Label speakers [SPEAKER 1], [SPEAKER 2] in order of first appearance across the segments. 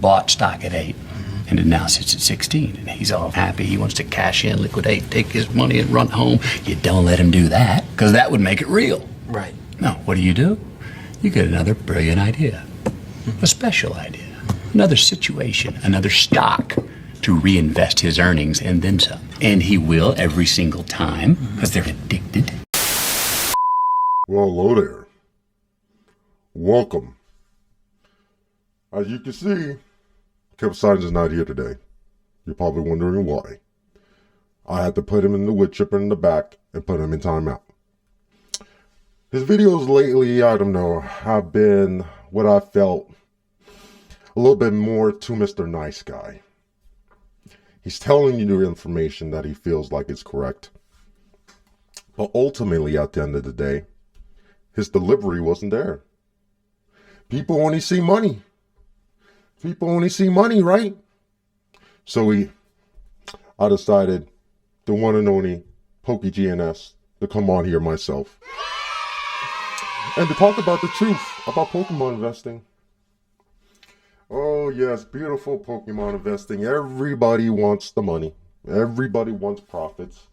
[SPEAKER 1] bought stock at 8 and it now sits at 16 and he's all happy. He wants to cash in, liquidate, take his money and run home. You don't let him do that because that would make it real.
[SPEAKER 2] Right.
[SPEAKER 1] No, what do? You get another brilliant idea, a special idea, another situation, another stock to reinvest his earnings and then some. And he will every single time because they're addicted.
[SPEAKER 3] Well, hello there. Welcome. As you can see, Kevin Sidens is not here today. You're probably wondering why. I had to put him in the wood chipper in the back and put him in timeout. His videos lately, I don't know, have been what I felt a little bit more to Mr. Nice Guy. He's telling you the information that he feels like is correct. But ultimately, at the end of the day, his delivery wasn't there. People only see money. People only see money, right? So I decided the one and only PokeGNS to come on here myself. And to talk about the truth about Pokemon investing. Oh yes, beautiful Pokemon investing. Everybody wants the money. Everybody wants profits.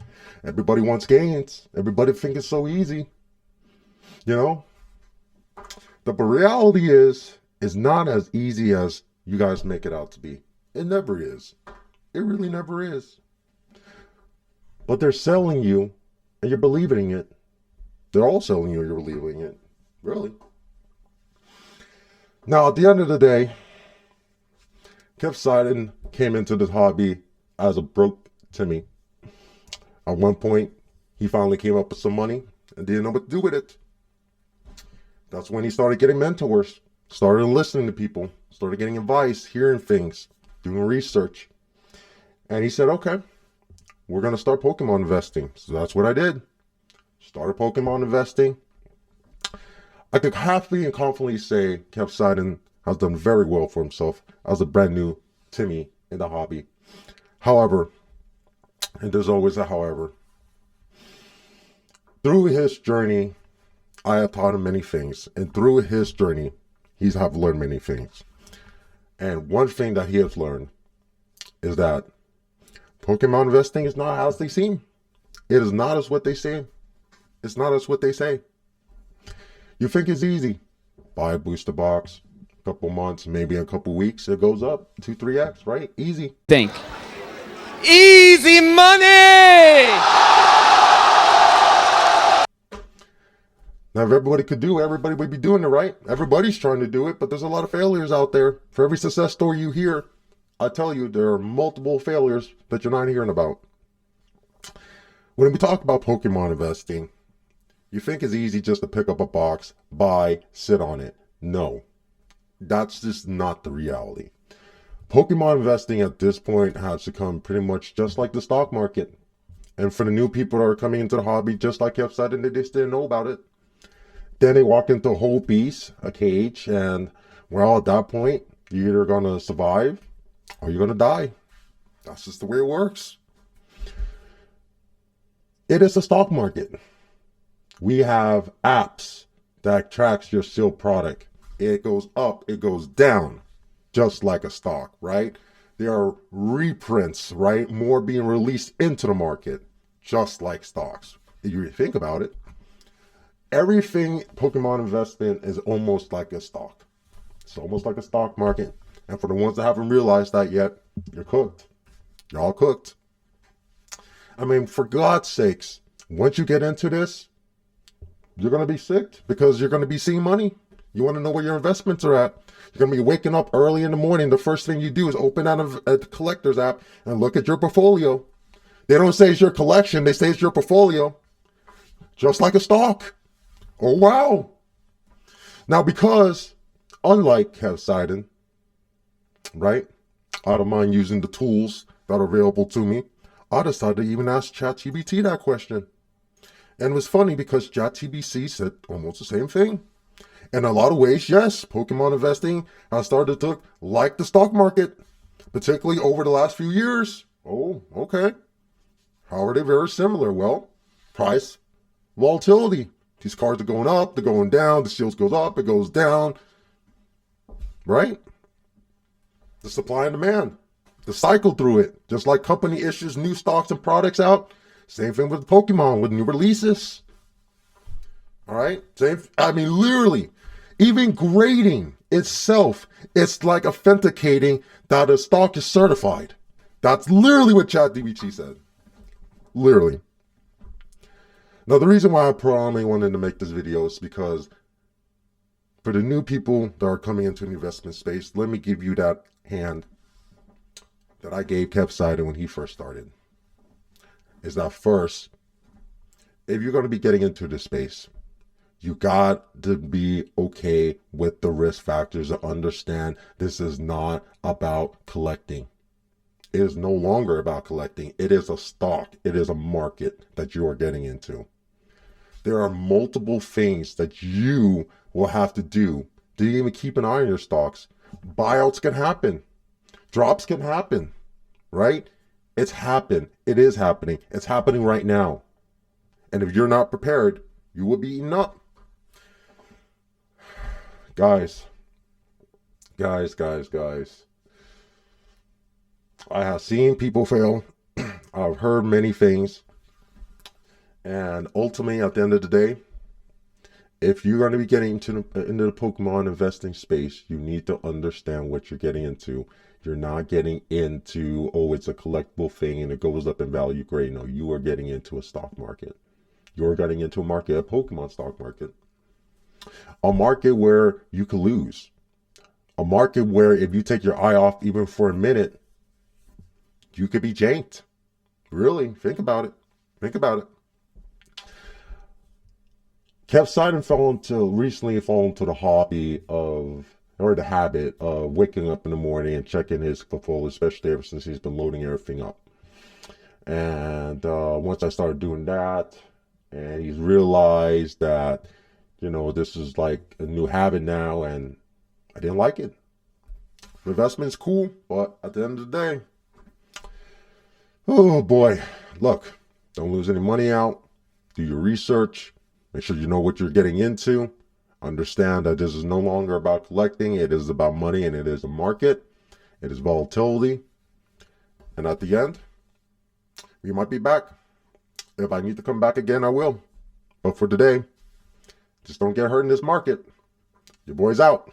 [SPEAKER 3] Everybody wants gains. Everybody thinks it's so easy. You know? The reality is not as easy as you guys make it out to be. It never is. It really never is. But they're selling you and you're believing it. They're all selling you and you're believing it. Really. Now, at the end of the day, Kev Sidens came into this hobby as a broke Timmy. At one point, he finally came up with some money and didn't know what to do with it. That's when he started getting mentors, started listening to people, started getting advice, hearing things, doing research. And he said, okay, we're going to start Pokemon investing. So that's what I did. Started Pokemon investing. I could happily and confidently say Kev Sidens has done very well for himself as a brand new Timmy in the hobby. However, and there's always a however, through his journey, I have taught him many things. And through his journey, he's have learned many things. And one thing that he has learned is that Pokemon investing is not as they seem. It is not as what they say. It's not as what they say. You think it's easy. Buy a booster box, a couple months, maybe a couple weeks, it goes up 2-3x, right? Easy.
[SPEAKER 2] Think. Easy money!
[SPEAKER 3] Now, if everybody could do it, everybody would be doing it, right? Everybody's trying to do it, but there's a lot of failures out there. For every success story you hear, I tell you, there are multiple failures that you're not hearing about. When we talk about Pokemon investing, you think it's easy just to pick up a box, buy, sit on it. No, that's just not the reality. Pokemon investing at this point has become pretty much just like the stock market. And for the new people that are coming into the hobby, just like Kev Sidens, they just didn't know about it. Then they walk into a whole piece, a cage, and well, at that point, you're either going to survive or you're going to die. That's just the way it works. It is a stock market. We have apps that tracks your sealed product. It goes up, it goes down, just like a stock, right? There are reprints, right? More being released into the market, just like stocks. If you think about it, everything Pokemon investment is almost like a stock. It's almost like a stock market. And for the ones that haven't realized that yet, you're cooked. You're all cooked. I mean, for God's sakes, once you get into this, you're going to be sick because you're going to be seeing money. You want to know where your investments are at. You're going to be waking up early in the morning. The first thing you do is open out a collector's app and look at your portfolio. They don't say it's your collection. They say it's your portfolio. Just like a stock. Oh, wow. Now, because unlike Kev Sidens, right, I don't mind using the tools that are available to me, I decided to even ask ChatGPT that question. And it was funny because ChatGPT said almost the same thing. In a lot of ways, yes, Pokemon investing has started to look like the stock market, particularly over the last few years. Oh, okay. How are they very similar? Well, price, volatility. These cards are going up, they're going down, the seals goes up, it goes down. Right? the supply and demand, the cycle through it. Just like company issues new stocks and products out. Same thing with Pokemon with new releases. All right. I mean, literally, even grading itself, it's like authenticating that a stock is certified. That's literally what DaVinci said. Literally. Now, the reason why I probably wanted to make this video is because for the new people that are coming into the investment space, let me give you that hand that I gave Kev Sidon when he first started. Is that first, if you're going to be getting into this space, you got to be okay with the risk factors to understand this is not about collecting. It is no longer about collecting. It is a stock. It is a market that you are getting into. There are multiple things that you will have to do to even keep an eye on your stocks. Buyouts can happen. Drops can happen, right? It's happened. It is happening. It's happening right now. And if you're not prepared, you will be eaten up. Guys. I have seen people fail. I've heard many things. And ultimately, at the end of the day, if you're going to be getting into the Pokemon investing space, you need to understand what you're getting into. You're not getting into, oh, it's a collectible thing and it goes up in value. Great. No, you are getting into a stock market. You're getting into a market, a Pokemon stock market. A market where you could lose. A market where if you take your eye off even for a minute, you could be janked. Really, think about it. Think about it. Kev Sidon recently fell into the hobby of, or the habit of waking up in the morning and checking his portfolio, especially ever since he's been loading everything up. And once I started doing that, and he's realized that, you know, this is like a new habit now, and I didn't like it. Investment's cool, but at the end of the day, oh boy, look, don't lose any money out. Do your research. Make sure you know what you're getting into. Understand that this is no longer about collecting. It is about money, and it is a market. It is volatility. And at the end, we might be back. If I need to come back again, I will. But for today, just don't get hurt in this market. Your boy's out.